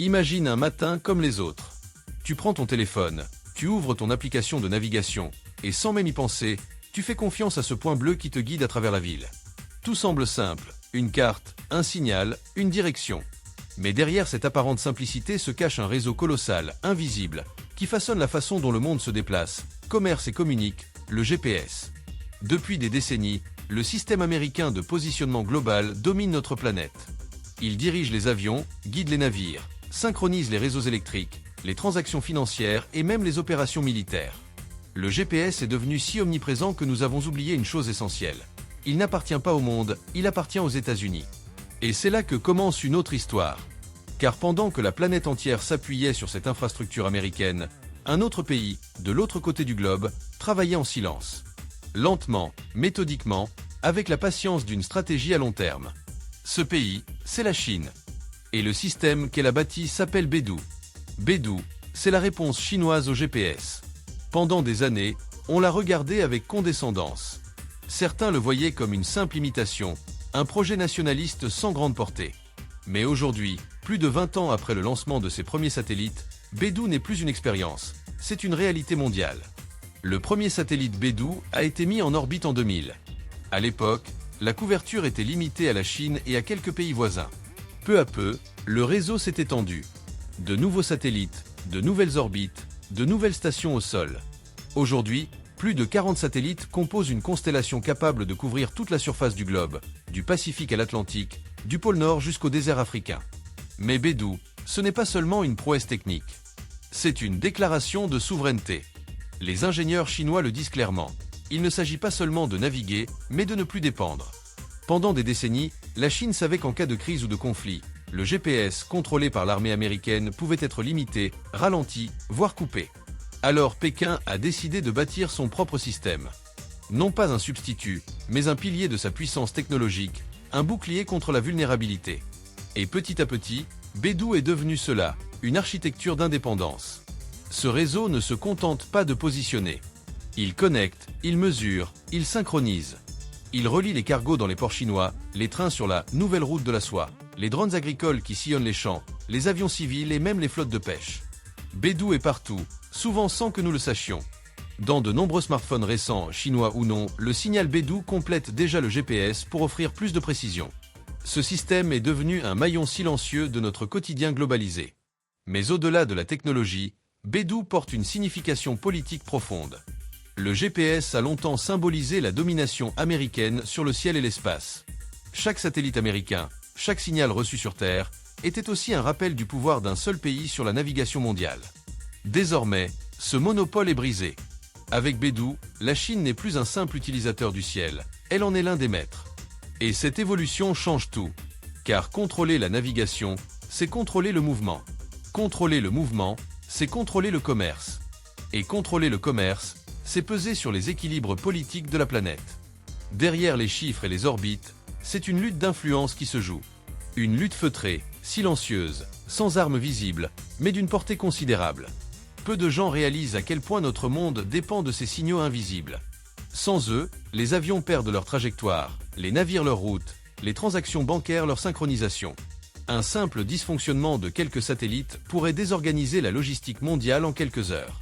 Imagine un matin comme les autres. Tu prends ton téléphone, tu ouvres ton application de navigation, et sans même y penser, tu fais confiance à ce point bleu qui te guide à travers la ville. Tout semble simple, une carte, un signal, une direction. Mais derrière cette apparente simplicité se cache un réseau colossal, invisible, qui façonne la façon dont le monde se déplace, commerce et communique, le GPS. Depuis des décennies, le système américain de positionnement global domine notre planète. Il dirige les avions, guide les navires, synchronise les réseaux électriques, les transactions financières et même les opérations militaires. Le GPS est devenu si omniprésent que nous avons oublié une chose essentielle. Il n'appartient pas au monde, il appartient aux États-Unis. Et c'est là que commence une autre histoire. Car pendant que la planète entière s'appuyait sur cette infrastructure américaine, un autre pays, de l'autre côté du globe, travaillait en silence. Lentement, méthodiquement, avec la patience d'une stratégie à long terme. Ce pays, c'est la Chine. Et le système qu'elle a bâti s'appelle Beidou. Beidou, c'est la réponse chinoise au GPS. Pendant des années, on l'a regardé avec condescendance. Certains le voyaient comme une simple imitation, un projet nationaliste sans grande portée. Mais aujourd'hui, plus de 20 ans après le lancement de ses premiers satellites, Beidou n'est plus une expérience, c'est une réalité mondiale. Le premier satellite Beidou a été mis en orbite en 2000. À l'époque, la couverture était limitée à la Chine et à quelques pays voisins. Peu à peu, le réseau s'est étendu. De nouveaux satellites, de nouvelles orbites, de nouvelles stations au sol. Aujourd'hui, plus de 40 satellites composent une constellation capable de couvrir toute la surface du globe, du Pacifique à l'Atlantique, du pôle Nord jusqu'au désert africain. Mais Beidou, ce n'est pas seulement une prouesse technique. C'est une déclaration de souveraineté. Les ingénieurs chinois le disent clairement. Il ne s'agit pas seulement de naviguer, mais de ne plus dépendre. Pendant des décennies, la Chine savait qu'en cas de crise ou de conflit, le GPS contrôlé par l'armée américaine pouvait être limité, ralenti, voire coupé. Alors Pékin a décidé de bâtir son propre système. Non pas un substitut, mais un pilier de sa puissance technologique, un bouclier contre la vulnérabilité. Et petit à petit, Beidou est devenu cela, une architecture d'indépendance. Ce réseau ne se contente pas de positionner. Il connecte, il mesure, il synchronise. Il relie les cargos dans les ports chinois, les trains sur la nouvelle route de la soie, les drones agricoles qui sillonnent les champs, les avions civils et même les flottes de pêche. Beidou est partout, souvent sans que nous le sachions. Dans de nombreux smartphones récents, chinois ou non, le signal Beidou complète déjà le GPS pour offrir plus de précision. Ce système est devenu un maillon silencieux de notre quotidien globalisé. Mais au-delà de la technologie, Beidou porte une signification politique profonde. Le GPS a longtemps symbolisé la domination américaine sur le ciel et l'espace. Chaque satellite américain, chaque signal reçu sur Terre, était aussi un rappel du pouvoir d'un seul pays sur la navigation mondiale. Désormais, ce monopole est brisé. Avec Beidou, la Chine n'est plus un simple utilisateur du ciel, elle en est l'un des maîtres. Et cette évolution change tout. Car contrôler la navigation, c'est contrôler le mouvement. Contrôler le mouvement, c'est contrôler le commerce. Et contrôler le commerce, c'est peser sur les équilibres politiques de la planète. Derrière les chiffres et les orbites, c'est une lutte d'influence qui se joue. Une lutte feutrée, silencieuse, sans armes visibles, mais d'une portée considérable. Peu de gens réalisent à quel point notre monde dépend de ces signaux invisibles. Sans eux, les avions perdent leur trajectoire, les navires leur route, les transactions bancaires leur synchronisation. Un simple dysfonctionnement de quelques satellites pourrait désorganiser la logistique mondiale en quelques heures.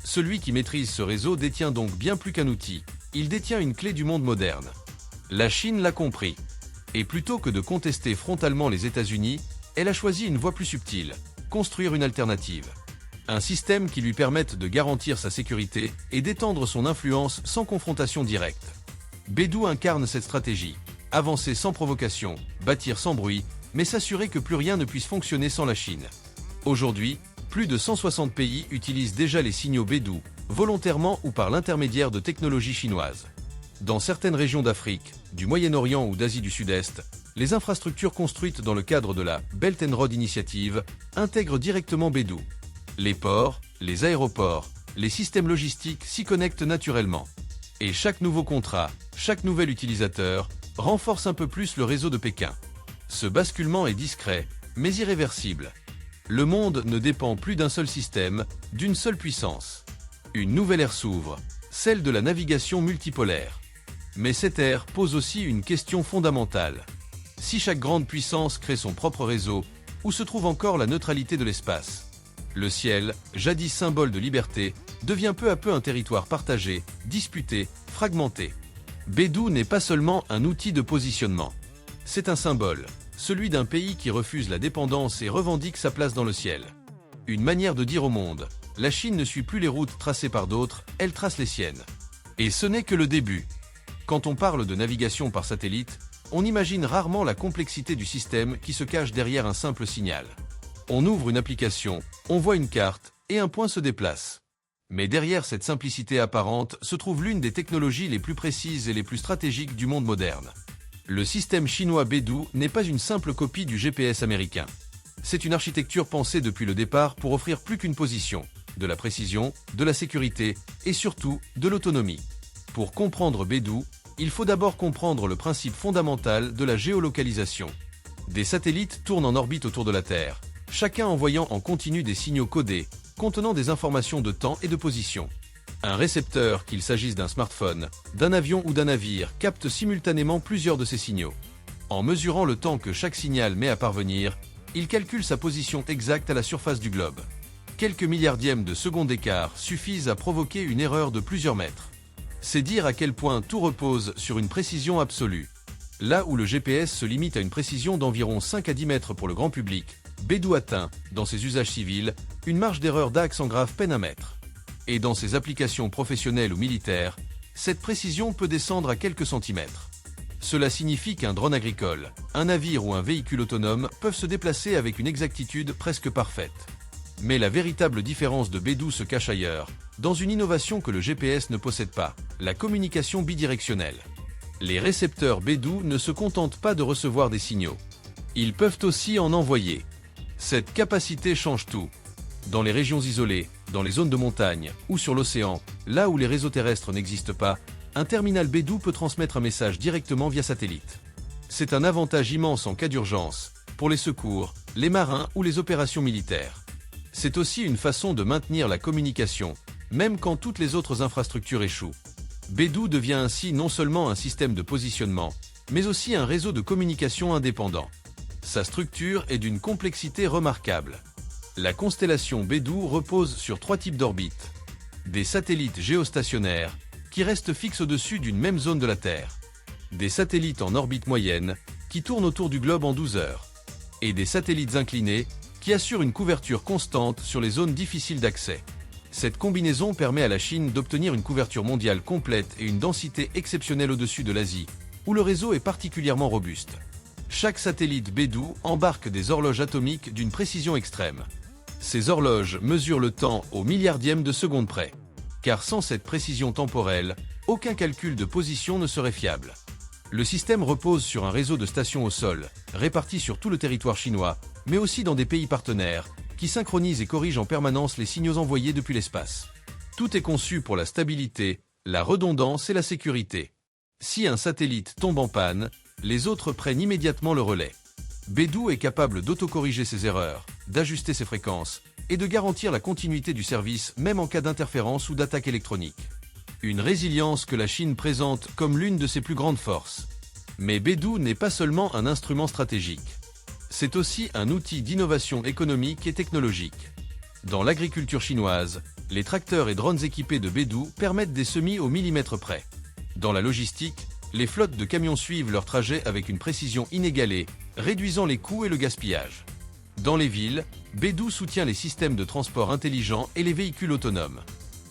Celui qui maîtrise ce réseau détient donc bien plus qu'un outil, il détient une clé du monde moderne. La Chine l'a compris. Et plutôt que de contester frontalement les États-Unis, elle a choisi une voie plus subtile, construire une alternative. Un système qui lui permette de garantir sa sécurité et d'étendre son influence sans confrontation directe. Beidou incarne cette stratégie. Avancer sans provocation, bâtir sans bruit, mais s'assurer que plus rien ne puisse fonctionner sans la Chine. Aujourd'hui, plus de 160 pays utilisent déjà les signaux Beidou, volontairement ou par l'intermédiaire de technologies chinoises. Dans certaines régions d'Afrique, du Moyen-Orient ou d'Asie du Sud-Est, les infrastructures construites dans le cadre de la Belt and Road Initiative intègrent directement Beidou. Les ports, les aéroports, les systèmes logistiques s'y connectent naturellement. Et chaque nouveau contrat, chaque nouvel utilisateur, renforce un peu plus le réseau de Pékin. Ce basculement est discret, mais irréversible. Le monde ne dépend plus d'un seul système, d'une seule puissance. Une nouvelle ère s'ouvre, celle de la navigation multipolaire. Mais cette ère pose aussi une question fondamentale. Si chaque grande puissance crée son propre réseau, où se trouve encore la neutralité de l'espace. Le ciel, jadis symbole de liberté, devient peu à peu un territoire partagé, disputé, fragmenté. Beidou n'est pas seulement un outil de positionnement. C'est un symbole, celui d'un pays qui refuse la dépendance et revendique sa place dans le ciel. Une manière de dire au monde, la Chine ne suit plus les routes tracées par d'autres, elle trace les siennes. Et ce n'est que le début. Quand on parle de navigation par satellite, on imagine rarement la complexité du système qui se cache derrière un simple signal. On ouvre une application, on voit une carte, et un point se déplace. Mais derrière cette simplicité apparente se trouve l'une des technologies les plus précises et les plus stratégiques du monde moderne. Le système chinois Beidou n'est pas une simple copie du GPS américain. C'est une architecture pensée depuis le départ pour offrir plus qu'une position, de la précision, de la sécurité et surtout de l'autonomie. Pour comprendre Beidou, il faut d'abord comprendre le principe fondamental de la géolocalisation. Des satellites tournent en orbite autour de la Terre, chacun envoyant en continu des signaux codés, contenant des informations de temps et de position. Un récepteur, qu'il s'agisse d'un smartphone, d'un avion ou d'un navire, capte simultanément plusieurs de ces signaux. En mesurant le temps que chaque signal met à parvenir, il calcule sa position exacte à la surface du globe. Quelques milliardièmes de seconde d'écart suffisent à provoquer une erreur de plusieurs mètres. C'est dire à quel point tout repose sur une précision absolue. Là où le GPS se limite à une précision d'environ 5 à 10 mètres pour le grand public, Beidou atteint, dans ses usages civils, une marge d'erreur d'axe en grave peine à mètre. Et dans ses applications professionnelles ou militaires, cette précision peut descendre à quelques centimètres. Cela signifie qu'un drone agricole, un navire ou un véhicule autonome peuvent se déplacer avec une exactitude presque parfaite. Mais la véritable différence de Beidou se cache ailleurs, dans une innovation que le GPS ne possède pas, la communication bidirectionnelle. Les récepteurs Beidou ne se contentent pas de recevoir des signaux. Ils peuvent aussi en envoyer. Cette capacité change tout. Dans les régions isolées, dans les zones de montagne ou sur l'océan, là où les réseaux terrestres n'existent pas, un terminal Beidou peut transmettre un message directement via satellite. C'est un avantage immense en cas d'urgence, pour les secours, les marins ou les opérations militaires. C'est aussi une façon de maintenir la communication, même quand toutes les autres infrastructures échouent. Beidou devient ainsi non seulement un système de positionnement, mais aussi un réseau de communication indépendant. Sa structure est d'une complexité remarquable. La constellation Beidou repose sur 3 types d'orbites. Des satellites géostationnaires, qui restent fixes au-dessus d'une même zone de la Terre. Des satellites en orbite moyenne, qui tournent autour du globe en 12 heures. Et des satellites inclinés, qui assurent une couverture constante sur les zones difficiles d'accès. Cette combinaison permet à la Chine d'obtenir une couverture mondiale complète et une densité exceptionnelle au-dessus de l'Asie, où le réseau est particulièrement robuste. Chaque satellite Beidou embarque des horloges atomiques d'une précision extrême. Ces horloges mesurent le temps au milliardième de seconde près. Car sans cette précision temporelle, aucun calcul de position ne serait fiable. Le système repose sur un réseau de stations au sol, réparties sur tout le territoire chinois, mais aussi dans des pays partenaires, qui synchronisent et corrigent en permanence les signaux envoyés depuis l'espace. Tout est conçu pour la stabilité, la redondance et la sécurité. Si un satellite tombe en panne, les autres prennent immédiatement le relais. Beidou est capable d'autocorriger ses erreurs, d'ajuster ses fréquences et de garantir la continuité du service même en cas d'interférence ou d'attaque électronique. Une résilience que la Chine présente comme l'une de ses plus grandes forces. Mais Beidou n'est pas seulement un instrument stratégique. C'est aussi un outil d'innovation économique et technologique. Dans l'agriculture chinoise, les tracteurs et drones équipés de Beidou permettent des semis au millimètre près. Dans la logistique, les flottes de camions suivent leur trajet avec une précision inégalée, réduisant les coûts et le gaspillage. Dans les villes, Beidou soutient les systèmes de transport intelligents et les véhicules autonomes.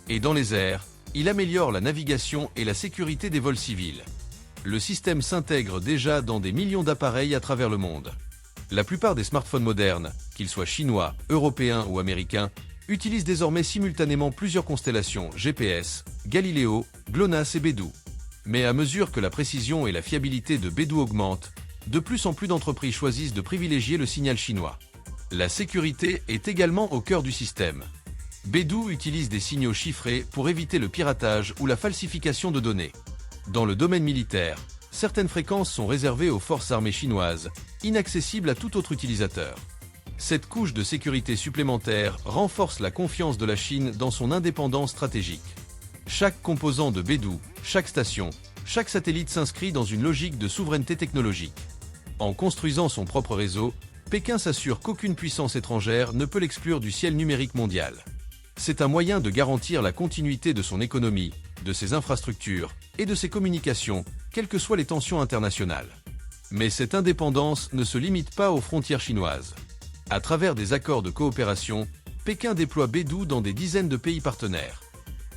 Et dans les airs, il améliore la navigation et la sécurité des vols civils. Le système s'intègre déjà dans des millions d'appareils à travers le monde. La plupart des smartphones modernes, qu'ils soient chinois, européens ou américains, utilisent désormais simultanément plusieurs constellations GPS, Galileo, GLONASS et Beidou. Mais à mesure que la précision et la fiabilité de Beidou augmentent, de plus en plus d'entreprises choisissent de privilégier le signal chinois. La sécurité est également au cœur du système. Beidou utilise des signaux chiffrés pour éviter le piratage ou la falsification de données. Dans le domaine militaire, certaines fréquences sont réservées aux forces armées chinoises, inaccessibles à tout autre utilisateur. Cette couche de sécurité supplémentaire renforce la confiance de la Chine dans son indépendance stratégique. Chaque composant de Beidou, chaque station, chaque satellite s'inscrit dans une logique de souveraineté technologique. En construisant son propre réseau, Pékin s'assure qu'aucune puissance étrangère ne peut l'exclure du ciel numérique mondial. C'est un moyen de garantir la continuité de son économie, de ses infrastructures et de ses communications, quelles que soient les tensions internationales. Mais cette indépendance ne se limite pas aux frontières chinoises. À travers des accords de coopération, Pékin déploie Beidou dans des dizaines de pays partenaires.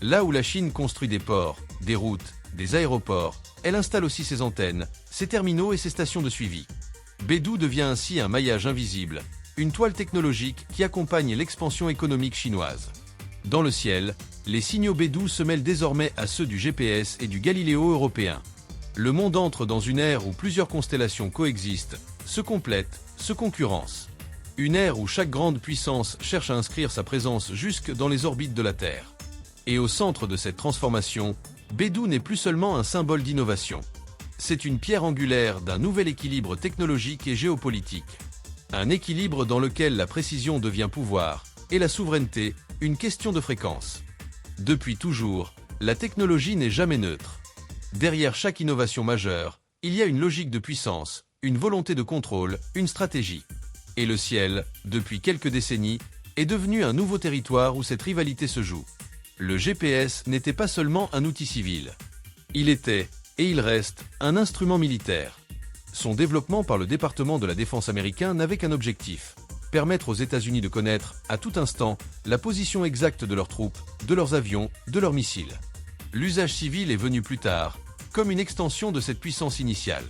Là où la Chine construit des ports, des routes, des aéroports, elle installe aussi ses antennes, ses terminaux et ses stations de suivi. Beidou devient ainsi un maillage invisible, une toile technologique qui accompagne l'expansion économique chinoise. Dans le ciel, les signaux Beidou se mêlent désormais à ceux du GPS et du Galileo européen. Le monde entre dans une ère où plusieurs constellations coexistent, se complètent, se concurrencent. Une ère où chaque grande puissance cherche à inscrire sa présence jusque dans les orbites de la Terre. Et au centre de cette transformation, Beidou n'est plus seulement un symbole d'innovation. C'est une pierre angulaire d'un nouvel équilibre technologique et géopolitique. Un équilibre dans lequel la précision devient pouvoir, et la souveraineté, une question de fréquence. Depuis toujours, la technologie n'est jamais neutre. Derrière chaque innovation majeure, il y a une logique de puissance, une volonté de contrôle, une stratégie. Et le ciel, depuis quelques décennies, est devenu un nouveau territoire où cette rivalité se joue. Le GPS n'était pas seulement un outil civil. Il était, et il reste, un instrument militaire. Son développement par le département de la défense américain n'avait qu'un objectif: permettre aux États-Unis de connaître, à tout instant, la position exacte de leurs troupes, de leurs avions, de leurs missiles. L'usage civil est venu plus tard, comme une extension de cette puissance initiale.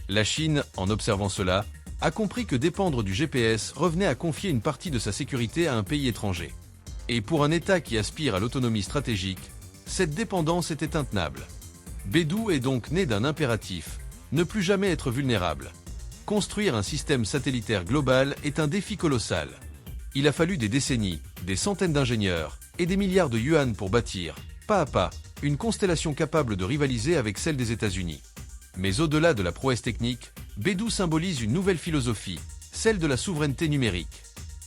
La Chine, en observant cela, a compris que dépendre du GPS revenait à confier une partie de sa sécurité à un pays étranger. Et pour un État qui aspire à l'autonomie stratégique, cette dépendance était intenable. Beidou est donc né d'un impératif: ne plus jamais être vulnérable. Construire un système satellitaire global est un défi colossal. Il a fallu des décennies, des centaines d'ingénieurs et des milliards de yuan pour bâtir, pas à pas, une constellation capable de rivaliser avec celle des États-Unis. Mais au-delà de la prouesse technique, Beidou symbolise une nouvelle philosophie, celle de la souveraineté numérique.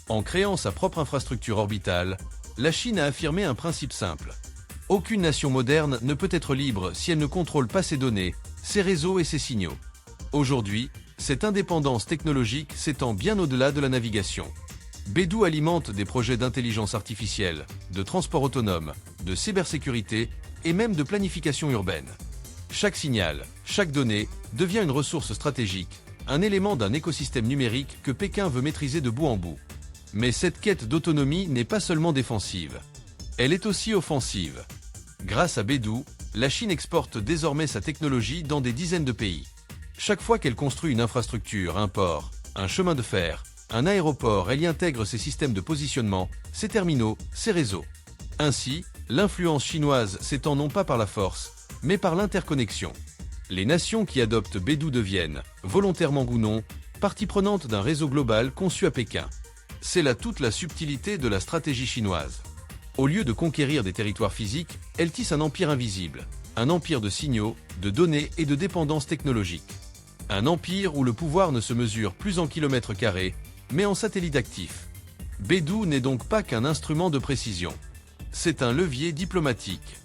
En créant sa propre infrastructure orbitale, la Chine a affirmé un principe simple: aucune nation moderne ne peut être libre si elle ne contrôle pas ses données, ses réseaux et ses signaux. Aujourd'hui, cette indépendance technologique s'étend bien au-delà de la navigation. Beidou alimente des projets d'intelligence artificielle, de transport autonome, de cybersécurité et même de planification urbaine. Chaque signal, chaque donnée devient une ressource stratégique, un élément d'un écosystème numérique que Pékin veut maîtriser de bout en bout. Mais cette quête d'autonomie n'est pas seulement défensive. Elle est aussi offensive. Grâce à Beidou, la Chine exporte désormais sa technologie dans des dizaines de pays. Chaque fois qu'elle construit une infrastructure, un port, un chemin de fer, un aéroport, elle y intègre ses systèmes de positionnement, ses terminaux, ses réseaux. Ainsi, l'influence chinoise s'étend non pas par la force, mais par l'interconnexion. Les nations qui adoptent Beidou deviennent, volontairement ou non, partie prenante d'un réseau global conçu à Pékin. C'est là toute la subtilité de la stratégie chinoise. Au lieu de conquérir des territoires physiques, elle tisse un empire invisible, un empire de signaux, de données et de dépendance technologique. Un empire où le pouvoir ne se mesure plus en kilomètres carrés, mais en satellites actifs. Beidou n'est donc pas qu'un instrument de précision. C'est un levier diplomatique,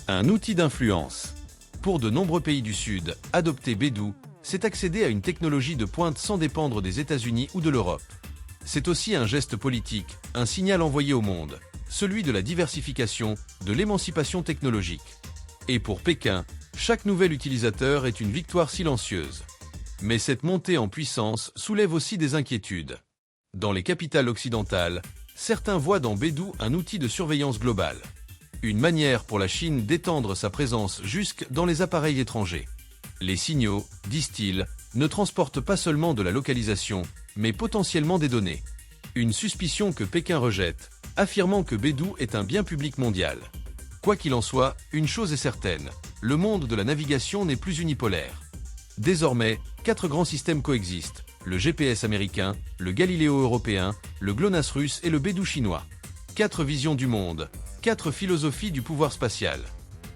un outil d'influence. Pour de nombreux pays du Sud, adopter Beidou, c'est accéder à une technologie de pointe sans dépendre des États-Unis ou de l'Europe. C'est aussi un geste politique, un signal envoyé au monde, celui de la diversification, de l'émancipation technologique. Et pour Pékin, chaque nouvel utilisateur est une victoire silencieuse. Mais cette montée en puissance soulève aussi des inquiétudes. Dans les capitales occidentales, certains voient dans Beidou un outil de surveillance globale. Une manière pour la Chine d'étendre sa présence jusque dans les appareils étrangers. Les signaux, disent-ils, ne transportent pas seulement de la localisation, mais potentiellement des données. Une suspicion que Pékin rejette, affirmant que Beidou est un bien public mondial. Quoi qu'il en soit, une chose est certaine, le monde de la navigation n'est plus unipolaire. Désormais, 4 grands systèmes coexistent: le GPS américain, le Galileo européen, le GLONASS russe et le Beidou chinois. 4 visions du monde, 4 philosophies du pouvoir spatial.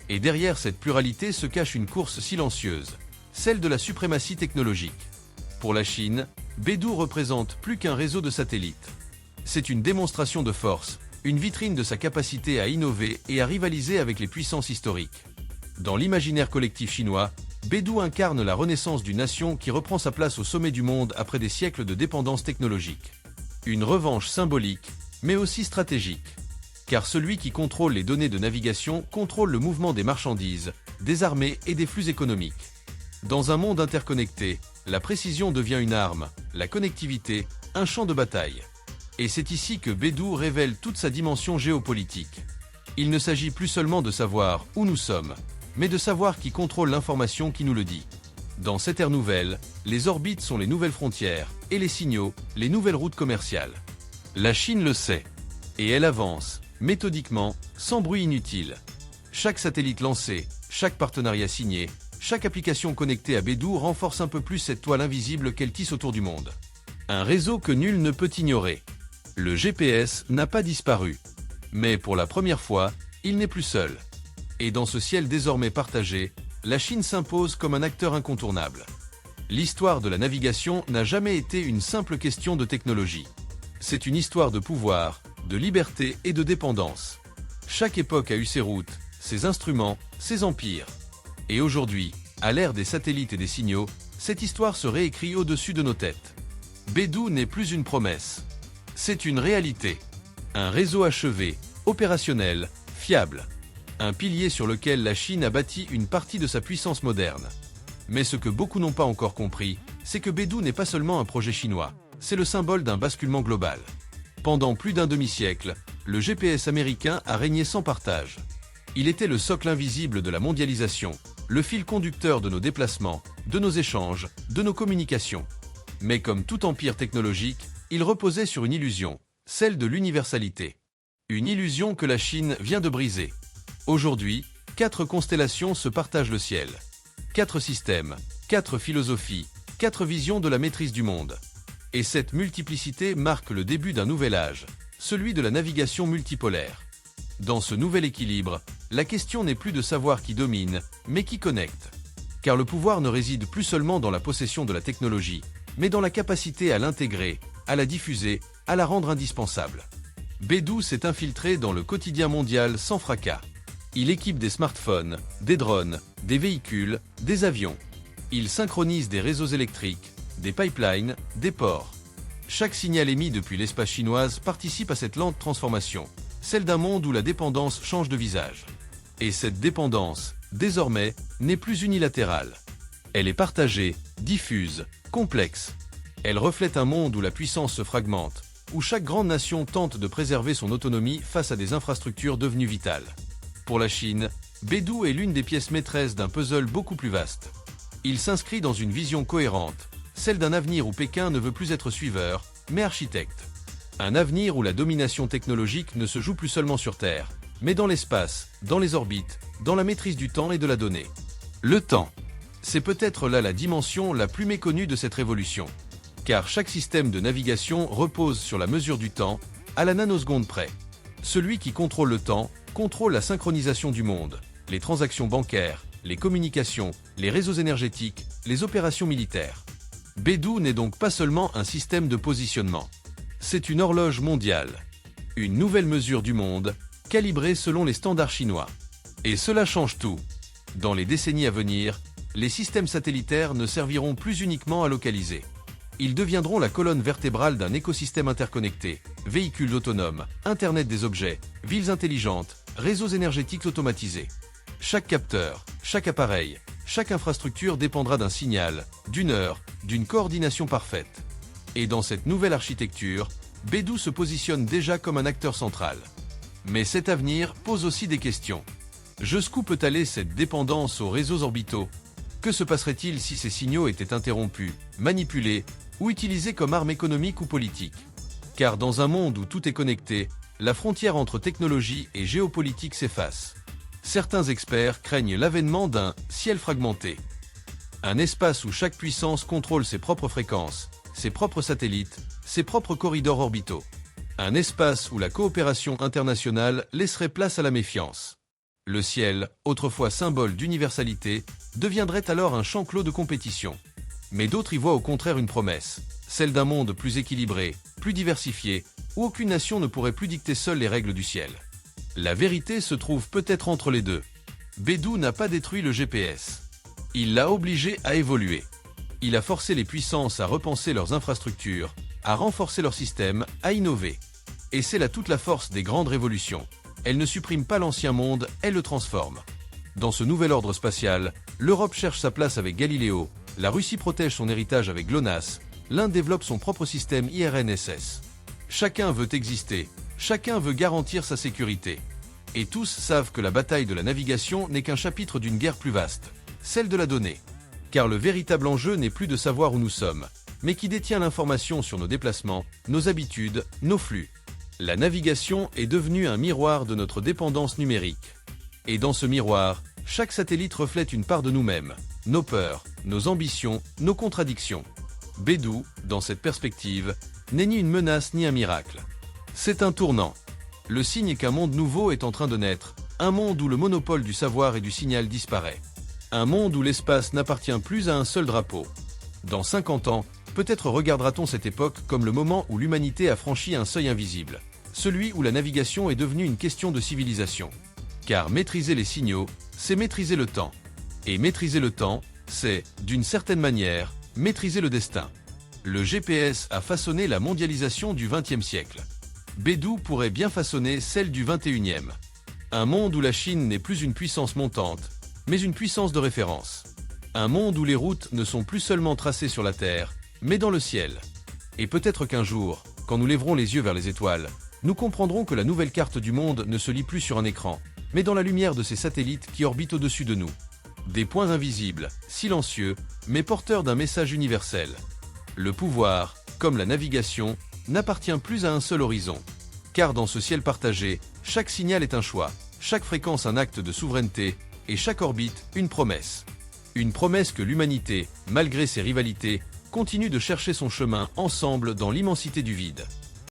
Et derrière cette pluralité se cache une course silencieuse, celle de la suprématie technologique. Pour la Chine, Beidou représente plus qu'un réseau de satellites. C'est une démonstration de force, une vitrine de sa capacité à innover et à rivaliser avec les puissances historiques. Dans l'imaginaire collectif chinois, Beidou incarne la renaissance d'une nation qui reprend sa place au sommet du monde après des siècles de dépendance technologique. Une revanche symbolique, mais aussi stratégique. Car celui qui contrôle les données de navigation contrôle le mouvement des marchandises, des armées et des flux économiques. Dans un monde interconnecté, la précision devient une arme, la connectivité, un champ de bataille. Et c'est ici que Beidou révèle toute sa dimension géopolitique. Il ne s'agit plus seulement de savoir où nous sommes, mais de savoir qui contrôle l'information qui nous le dit. Dans cette ère nouvelle, les orbites sont les nouvelles frontières, et les signaux, les nouvelles routes commerciales. La Chine le sait. Et elle avance, méthodiquement, sans bruit inutile. Chaque satellite lancé, chaque partenariat signé, chaque application connectée à Beidou renforce un peu plus cette toile invisible qu'elle tisse autour du monde. Un réseau que nul ne peut ignorer. Le GPS n'a pas disparu. Mais pour la première fois, il n'est plus seul. Et dans ce ciel désormais partagé, la Chine s'impose comme un acteur incontournable. L'histoire de la navigation n'a jamais été une simple question de technologie. C'est une histoire de pouvoir, de liberté et de dépendance. Chaque époque a eu ses routes, ses instruments, ses empires. Et aujourd'hui, à l'ère des satellites et des signaux, cette histoire se réécrit au-dessus de nos têtes. Beidou n'est plus une promesse. C'est une réalité. Un réseau achevé, opérationnel, fiable. Un pilier sur lequel la Chine a bâti une partie de sa puissance moderne. Mais ce que beaucoup n'ont pas encore compris, c'est que Beidou n'est pas seulement un projet chinois, c'est le symbole d'un basculement global. Pendant plus d'un demi-siècle, le GPS américain a régné sans partage. Il était le socle invisible de la mondialisation, le fil conducteur de nos déplacements, de nos échanges, de nos communications. Mais comme tout empire technologique, il reposait sur une illusion, celle de l'universalité. Une illusion que la Chine vient de briser. Aujourd'hui, 4 constellations se partagent le ciel. 4 systèmes, 4 philosophies, 4 visions de la maîtrise du monde. Et cette multiplicité marque le début d'un nouvel âge, celui de la navigation multipolaire. Dans ce nouvel équilibre, la question n'est plus de savoir qui domine, mais qui connecte. Car le pouvoir ne réside plus seulement dans la possession de la technologie, mais dans la capacité à l'intégrer, à la diffuser, à la rendre indispensable. Beidou s'est infiltré dans le quotidien mondial sans fracas. Il équipe des smartphones, des drones, des véhicules, des avions. Il synchronise des réseaux électriques, des pipelines, des ports. Chaque signal émis depuis l'espace chinoise participe à cette lente transformation, celle d'un monde où la dépendance change de visage. Et cette dépendance, désormais, n'est plus unilatérale. Elle est partagée, diffuse, complexe. Elle reflète un monde où la puissance se fragmente, où chaque grande nation tente de préserver son autonomie face à des infrastructures devenues vitales. Pour la Chine, Beidou est l'une des pièces maîtresses d'un puzzle beaucoup plus vaste. Il s'inscrit dans une vision cohérente, celle d'un avenir où Pékin ne veut plus être suiveur, mais architecte. Un avenir où la domination technologique ne se joue plus seulement sur Terre, mais dans l'espace, dans les orbites, dans la maîtrise du temps et de la donnée. Le temps. C'est peut-être là la dimension la plus méconnue de cette révolution. Car chaque système de navigation repose sur la mesure du temps, à la nanoseconde près. Celui qui contrôle le temps, contrôle la synchronisation du monde, les transactions bancaires, les communications, les réseaux énergétiques, les opérations militaires. Beidou n'est donc pas seulement un système de positionnement. C'est une horloge mondiale. Une nouvelle mesure du monde, calibrée selon les standards chinois. Et cela change tout. Dans les décennies à venir, les systèmes satellitaires ne serviront plus uniquement à localiser. Ils deviendront la colonne vertébrale d'un écosystème interconnecté, véhicules autonomes, Internet des objets, villes intelligentes, réseaux énergétiques automatisés. Chaque capteur, chaque appareil, chaque infrastructure dépendra d'un signal, d'une heure, d'une coordination parfaite. Et dans cette nouvelle architecture, Beidou se positionne déjà comme un acteur central. Mais cet avenir pose aussi des questions. Jusqu'où peut aller cette dépendance aux réseaux orbitaux? Que se passerait-il si ces signaux étaient interrompus, manipulés, ou utilisés comme arme économique ou politique? Car dans un monde où tout est connecté, la frontière entre technologie et géopolitique s'efface. Certains experts craignent l'avènement d'un « ciel fragmenté ». Un espace où chaque puissance contrôle ses propres fréquences, ses propres satellites, ses propres corridors orbitaux. Un espace où la coopération internationale laisserait place à la méfiance. Le ciel, autrefois symbole d'universalité, deviendrait alors un champ clos de compétition. Mais d'autres y voient au contraire une promesse, celle d'un monde plus équilibré, plus diversifié, où aucune nation ne pourrait plus dicter seule les règles du ciel. La vérité se trouve peut-être entre les deux. Beidou n'a pas détruit le GPS. Il l'a obligé à évoluer. Il a forcé les puissances à repenser leurs infrastructures, à renforcer leurs systèmes, à innover. Et c'est là toute la force des grandes révolutions. Elles ne suppriment pas l'ancien monde, elles le transforment. Dans ce nouvel ordre spatial, l'Europe cherche sa place avec Galiléo, la Russie protège son héritage avec GLONASS, l'Inde développe son propre système IRNSS. Chacun veut exister, chacun veut garantir sa sécurité. Et tous savent que la bataille de la navigation n'est qu'un chapitre d'une guerre plus vaste, celle de la donnée. Car le véritable enjeu n'est plus de savoir où nous sommes, mais qui détient l'information sur nos déplacements, nos habitudes, nos flux. La navigation est devenue un miroir de notre dépendance numérique. Et dans ce miroir, chaque satellite reflète une part de nous-mêmes, nos peurs, nos ambitions, nos contradictions. Bédou, dans cette perspective, n'est ni une menace ni un miracle. C'est un tournant. Le signe qu'un monde nouveau est en train de naître, un monde où le monopole du savoir et du signal disparaît. Un monde où l'espace n'appartient plus à un seul drapeau. Dans 50 ans, peut-être regardera-t-on cette époque comme le moment où l'humanité a franchi un seuil invisible, celui où la navigation est devenue une question de civilisation. Car maîtriser les signaux, c'est maîtriser le temps. Et maîtriser le temps, c'est, d'une certaine manière, maîtriser le destin. Le GPS a façonné la mondialisation du XXe siècle. Bédou pourrait bien façonner celle du XXIe. Un monde où la Chine n'est plus une puissance montante, mais une puissance de référence. Un monde où les routes ne sont plus seulement tracées sur la Terre, mais dans le ciel. Et peut-être qu'un jour, quand nous lèverons les yeux vers les étoiles, nous comprendrons que la nouvelle carte du monde ne se lit plus sur un écran, mais dans la lumière de ces satellites qui orbitent au-dessus de nous. Des points invisibles, silencieux, mais porteurs d'un message universel. Le pouvoir, comme la navigation, n'appartient plus à un seul horizon. Car dans ce ciel partagé, chaque signal est un choix, chaque fréquence un acte de souveraineté, et chaque orbite une promesse. Une promesse que l'humanité, malgré ses rivalités, continue de chercher son chemin ensemble dans l'immensité du vide.